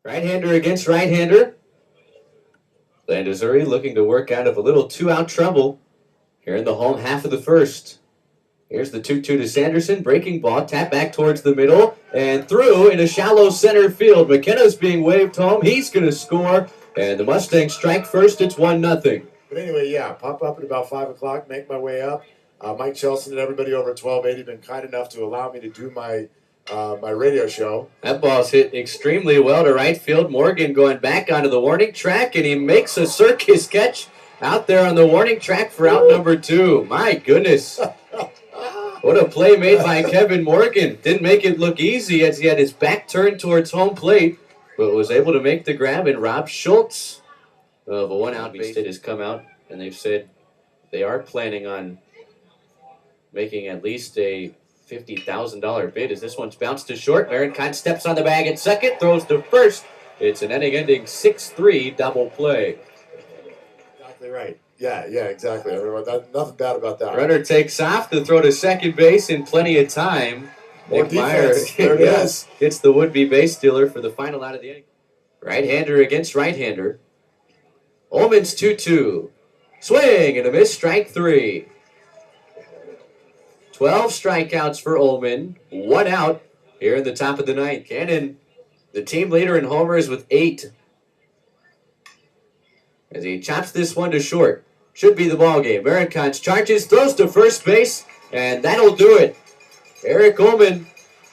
Right-hander against right-hander. Landazuri looking to work out of a little two-out trouble here in the home half of the first. Here's the 2-2 to Sanderson. Breaking ball, tap back towards the middle, and through in a shallow center field. McKenna's being waved home. He's going to score, and the Mustangs strike first. It's 1-0. But anyway, yeah, pop up at about 5 o'clock, make my way up. Mike Chelson and everybody over at 1280 been kind enough to allow me to do my radio show. That ball's hit extremely well to right field. Morgan going back onto the warning track, and he makes a circus catch out there on the warning track for out number 2. My goodness. What a play made by Kevin Morgan. Didn't make it look easy as he had his back turned towards home plate, but was able to make the grab. And Rob Schultz of a one-out base has come out, and they've said they are planning on making at least a $50,000 bid as this one's bounced to short. Marinkind steps on the bag at second, throws to first. It's an inning-ending 6-3 double play. Exactly right. Yeah, exactly. Nothing bad about that. Runner takes off to throw to second base in plenty of time. Nick Meyer hits the would-be base stealer for the final out of the inning. Right-hander against right-hander. Uelmen's 2-2. Swing and a miss, strike 3. 12 strikeouts for Uelmen. 1 out here in the top of the ninth. Cannon, the team leader in homers with 8. As he chops this one to short. Should be the ball game. Marinkind charges, throws to first base, and that'll do it. Erich Uelmen,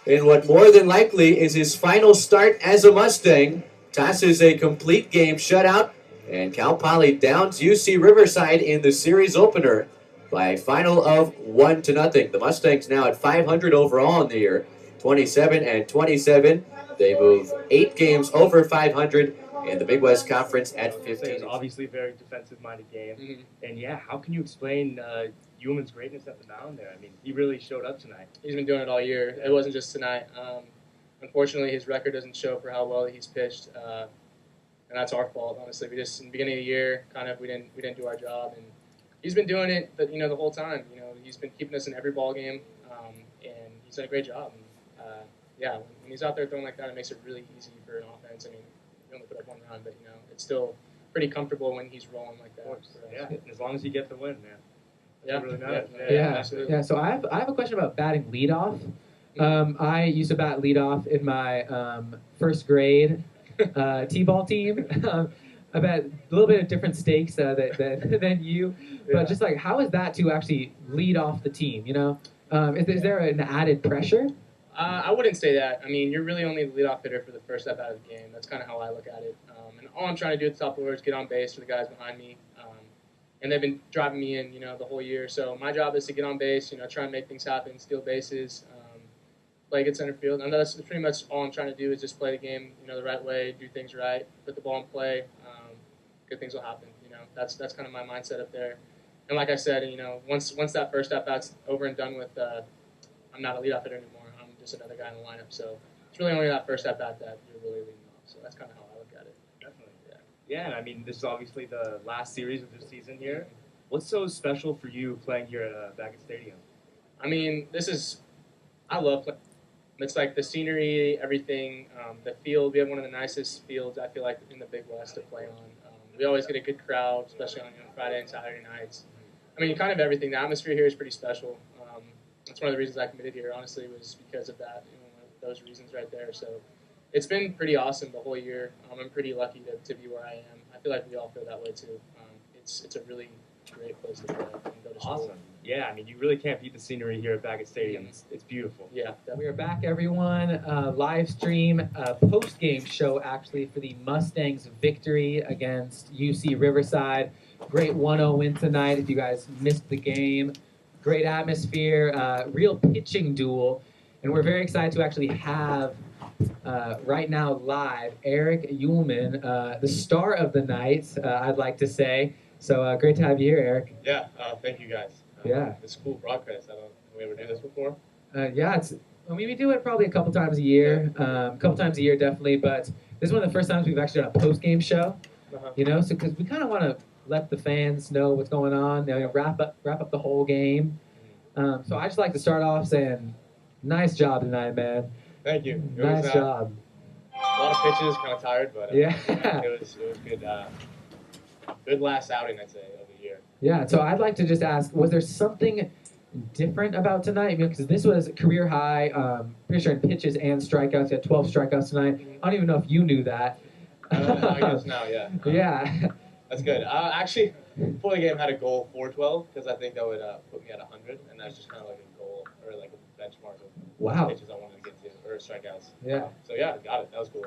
in what more than likely is his final start as a Mustang, tosses a complete game shutout, and Cal Poly downs UC Riverside in the series opener by a final of 1-0. The Mustangs now at 500 overall in the year, 27-27. They move 8 games over 500 in the Big West Conference at 15. It's obviously a very defensive-minded game. Mm-hmm. And, yeah, how can you explain Uelmen's greatness at the mound there? I mean, he really showed up tonight. He's been doing it all year. Yeah. It wasn't just tonight. Unfortunately, his record doesn't show for how well he's pitched, and that's our fault, honestly. We just, in the beginning of the year, we didn't do our job, and he's been doing it, the whole time. He's been keeping us in every ball game, and he's done a great job. And, when he's out there throwing like that, it makes it really easy for an offense. I mean, we only put up 1 run, but it's still pretty comfortable when he's rolling like that. Yeah, as long as you get the win, man. Yeah, really matters. Absolutely. Yeah. So I have a question about batting leadoff. I used to bat leadoff in my first grade t-ball team. I bet a little bit of different stakes than you, but just like, how is that to actually lead off the team? Is there an added pressure? I wouldn't say that. I mean, you're really only the leadoff hitter for the first at-bat of the game. That's kind of how I look at it. And all I'm trying to do at the top of the order is get on base for the guys behind me. And they've been driving me in, the whole year. So my job is to get on base, try and make things happen, steal bases, play good center field. And that's pretty much all I'm trying to do is just play the game, the right way, do things right, put the ball in play. Good things will happen. That's kind of my mindset up there. And like I said, once that first at-bat's over and done with, I'm not a leadoff hitter anymore. I'm just another guy in the lineup. So it's really only that first at-bat that you're really leading off. So that's kind of how I look at it. Definitely. Yeah, and I mean, this is obviously the last series of the season here. What's so special for you playing here at Baggett Stadium? I mean, I love playing. It's like the scenery, everything, the field. We have one of the nicest fields, I feel like, in the Big West to play on. We always get a good crowd, especially on Friday and Saturday nights. I mean, kind of everything. The atmosphere here is pretty special. That's one of the reasons I committed here, honestly, was because of that, one of those reasons right there. So it's been pretty awesome the whole year. I'm pretty lucky to be where I am. I feel like we all feel that way, too. It's a really great place to play and go to school. Awesome. Yeah, I mean, you really can't beat the scenery here at Baggett Stadium. It's beautiful. Yeah, definitely. We are back, everyone. Live stream, post-game show, actually, for the Mustangs' victory against UC Riverside. Great 1-0 win tonight, if you guys missed the game. Great atmosphere, real pitching duel. And we're very excited to actually have, right now live, Erich Uelmen, the star of the night, I'd like to say. So great to have you here, Erich. Yeah, thank you guys. It's a cool broadcast. Have we ever do this before? We do it probably a couple times a year. Definitely. But this is one of the first times we've actually done a post-game show. So because we kind of want to let the fans know what's going on. Wrap up the whole game. So I just like to start off saying, nice job tonight, man. Thank you. Nice job. A lot of pitches, kind of tired, but Yeah. it was good. Good last outing, I'd say, of the year. Yeah, so I'd like to just ask, was there something different about tonight? Because this was career high, pretty sure in pitches and strikeouts. You had 12 strikeouts tonight. I don't even know if you knew that. I guess now, yeah. Yeah. That's good. Actually, before the game, I had a goal for 12 because I think that would put me at 100, and that's just kind of like a goal or like a benchmark of Wow. pitches I wanted to get to or strikeouts. Yeah. So yeah, got it. That was cool.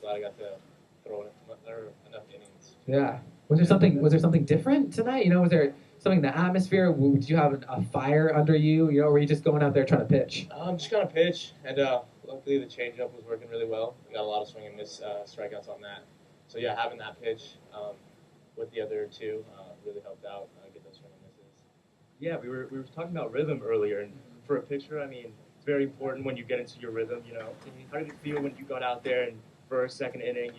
Glad I got to throw enough innings. Yeah. Was there something different tonight? Was there something in the atmosphere? Did you have a fire under you? Or were you just going out there trying to pitch? Just kind of pitch, and luckily the changeup was working really well. We got a lot of swing and miss strikeouts on that. So yeah, having that pitch with the other two really helped out get those swing and misses. Yeah, we were talking about rhythm earlier, and for a pitcher, I mean, it's very important when you get into your rhythm. How did it feel when you got out there and first, second inning?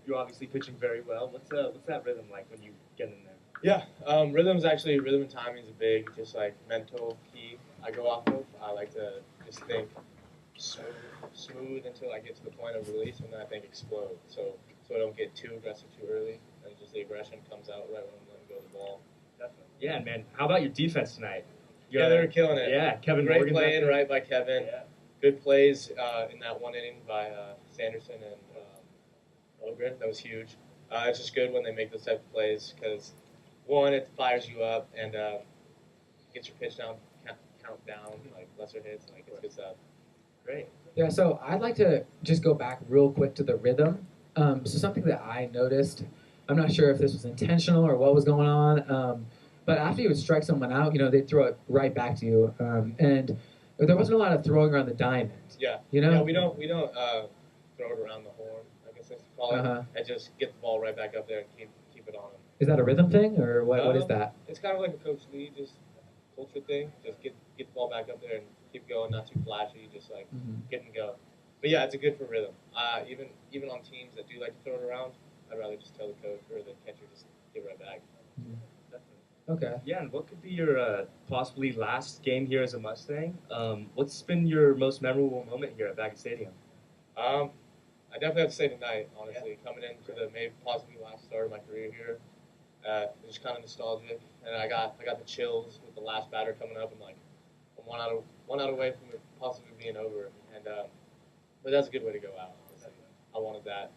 You're obviously pitching very well. What's that rhythm like when you get in there? Yeah, rhythm and timing is a big, just like mental key I go off of. I like to just think smooth until I get to the point of release, and then I think explode. So I don't get too aggressive too early, and just the aggression comes out right when I'm letting go of the ball. Definitely. Yeah, and man, how about your defense tonight? Yeah, they were killing it. Yeah, Kevin Great Morgan play in right by Kevin. Yeah. Good plays in that one inning by Sanderson and Ogren. That was huge. It's just good when they make those type of plays because, one, it fires you up and gets your pitch down, count down, like lesser hits, and it's good stuff. Great. Yeah, so I'd like to just go back real quick to the rhythm. So something that I noticed, I'm not sure if this was intentional or what was going on, but after you would strike someone out, they'd throw it right back to you. And there wasn't a lot of throwing around the diamond. Yeah. You know? Yeah, we don't throw it around the horn, I guess that's call it, and just get the ball right back up there and keep it on them. Is that a rhythm thing, or what is that? It's kind of like a Coach Lee, just culture thing. Just get the ball back up there and keep going, not too flashy, just like get and go. But yeah, it's a good for rhythm. Even on teams that do like to throw it around, I'd rather just tell the coach or the catcher just give it right back. Okay. Yeah, and what could be your possibly last game here as a Mustang? What's been your most memorable moment here at Baggett Stadium? I definitely have to say tonight, honestly, coming into the maybe possibly last start of my career here. It was kind of nostalgic, and I got the chills with the last batter coming up. I'm like, I'm one out away from it possibly being over, and but that's a good way to go out. Honestly, I wanted that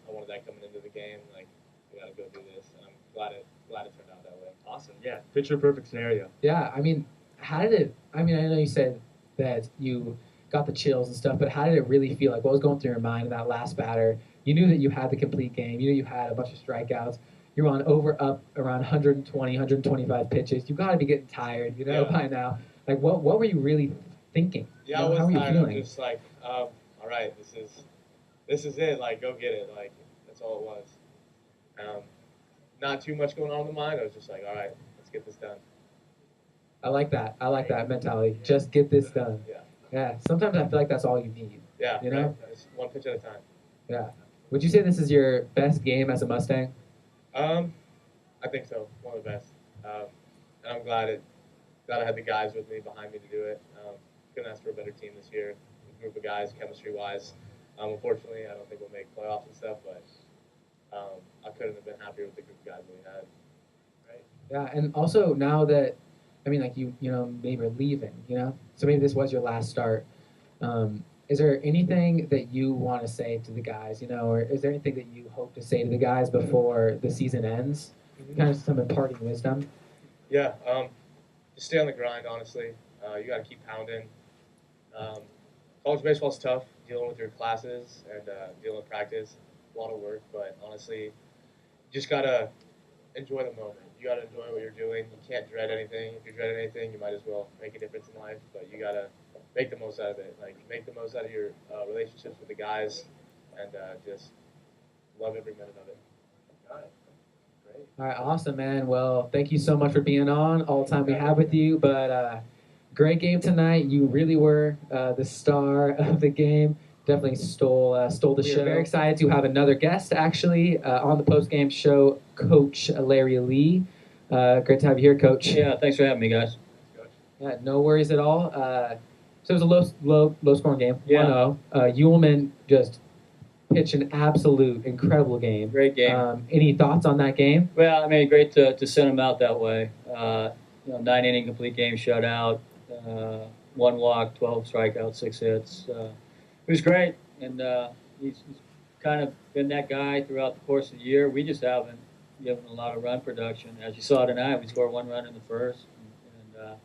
coming into the game. Like, we got to go do this, and I'm glad it turned out that way. Awesome. Yeah, picture perfect scenario. Yeah, I mean, how did it? I mean, I know you said that you got the chills and stuff, but how did it really feel? Like, what was going through your mind in that last batter? You knew that you had the complete game. You knew you had a bunch of strikeouts. You're on up around 120, 125 pitches. You got to be getting tired, by now. Like, what were you really thinking? Yeah, I was tired. I'm just like, all right, this is it. Like, go get it. Like, that's all it was. Not too much going on in the mind. I was just like, all right, let's get this done. I like that. I like that mentality. Just get this done. Yeah. Yeah. Sometimes I feel like that's all you need. Yeah. You know? Right. Just one pitch at a time. Yeah. Would you say this is your best game as a Mustang? I think so. One of the best. And I'm glad I had the guys with me behind me to do it. Couldn't ask for a better team this year. A group of guys, chemistry-wise. Unfortunately, I don't think we'll make playoffs and stuff, but I couldn't have been happier with the group of guys that we had. Right. Yeah, and also now that, I mean, like you maybe you're leaving, so maybe this was your last start. Is there anything that you want to say to the guys, or is there anything that you hope to say to the guys before the season ends? Kind of some imparting wisdom. Yeah, just stay on the grind, honestly. You got to keep pounding. College baseball's tough, dealing with your classes and dealing with practice. A lot of work, but honestly, you just got to enjoy the moment. You got to enjoy what you're doing. You can't dread anything. If you dread anything, you might as well make a difference in life, but you got to make the most out of it. Like, make the most out of your relationships with the guys, and just love every minute of it. Got it. Great. All right, awesome, man. Well, thank you so much for being on all the time we have with you, but great game tonight. You really were the star of the game. Definitely stole the show. We're very excited to have another guest, actually, on the post-game show, Coach Larry Lee. Great to have you here, Coach. Yeah, thanks for having me, guys. Yeah, no worries at all. So it was a low-scoring game, Yeah. 1-0. Uelmen just pitched an absolute incredible game. Great game. Any thoughts on that game? Well, I mean, great to send him out that way. 9-inning complete game shutout, 1 walk, 12 strikeouts, 6 hits. It was great, and he's kind of been that guy throughout the course of the year. We just haven't given a lot of run production. As you saw tonight, we scored 1 run in the first, and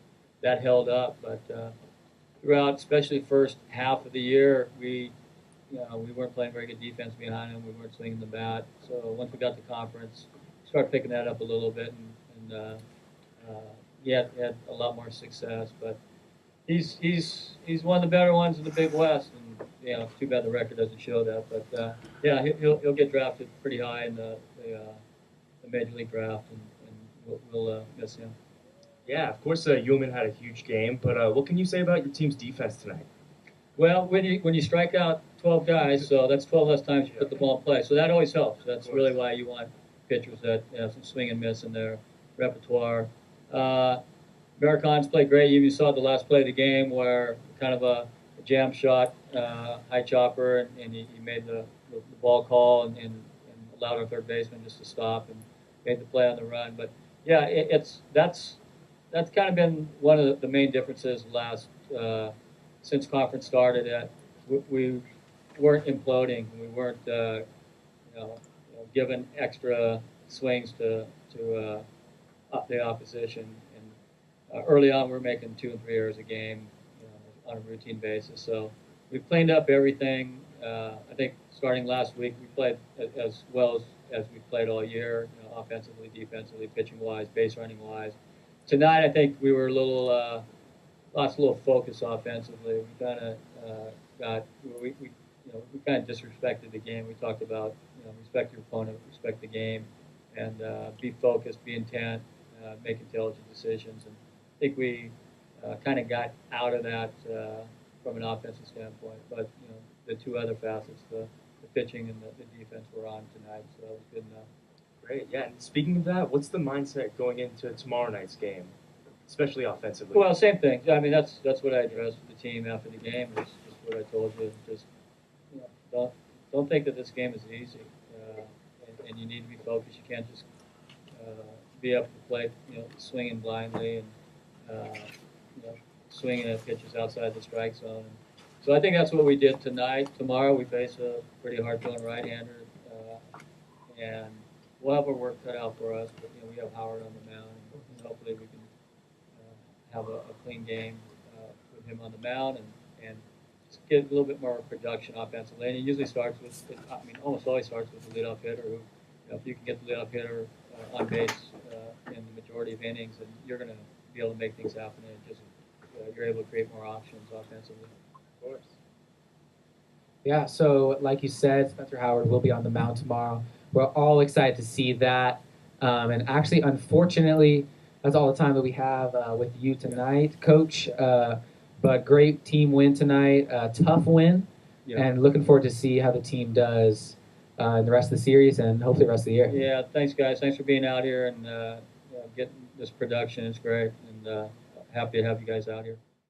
that held up. But throughout, especially the first half of the year, we weren't playing very good defense behind him. We weren't swinging the bat. So once we got to conference, we started picking that up a little bit, and he had a lot more success. But he's one of the better ones in the Big West, and it's too bad the record doesn't show that. But yeah, he'll get drafted pretty high in the Major League draft, and we'll miss him. Yeah, of course, Uelmen had a huge game, but what can you say about your team's defense tonight? Well, when you strike out 12 guys, so that's 12 less times you put the ball in play. So that always helps. That's really why you want pitchers that have some swing and miss in their repertoire. Americans played great. You saw the last play of the game where kind of a jam shot, high chopper, and he made the ball call and allowed our third baseman just to stop and made the play on the run. But yeah, that's kind of been one of the main differences since conference started. We weren't imploding. We weren't given extra swings to the opposition. And early on, we were making 2 and 3 errors a game on a routine basis. So we've cleaned up everything. I think starting last week, we played as well as we played all year, offensively, defensively, pitching-wise, base running-wise. Tonight, I think we were lost a little focus offensively. We kind of we kind of disrespected the game. We talked about respect your opponent, respect the game, and be focused, be intent, make intelligent decisions. And I think we kind of got out of that from an offensive standpoint. But the 2 other facets, the pitching and the defense, were on tonight, so it was good enough. Great, yeah. And speaking of that, what's the mindset going into tomorrow night's game, especially offensively? Well, same thing. I mean, that's what I addressed with the team after the game. It's just what I told you. Just don't think that this game is easy, and you need to be focused. You can't just be up to the plate, swinging blindly and swinging at pitches outside the strike zone. So I think that's what we did tonight. Tomorrow we face a pretty hard-throwing right-hander, and we'll have our work cut out for us. But we have Howard on the mound, and hopefully we can have a clean game with him on the mound and just get a little bit more production offensively. And it usually starts with, almost always starts with the leadoff hitter. Who, if you can get the leadoff hitter on base in the majority of innings, then you're going to be able to make things happen. And just you're able to create more options offensively. Of course. Yeah, so like you said, Spencer Howard will be on the mound tomorrow. We're all excited to see that. And actually, unfortunately, that's all the time that we have with you tonight, Coach. But great team win tonight, tough win, and looking forward to see how the team does in the rest of the series and hopefully the rest of the year. Yeah, thanks, guys. Thanks for being out here and getting this production. It's great, and happy to have you guys out here.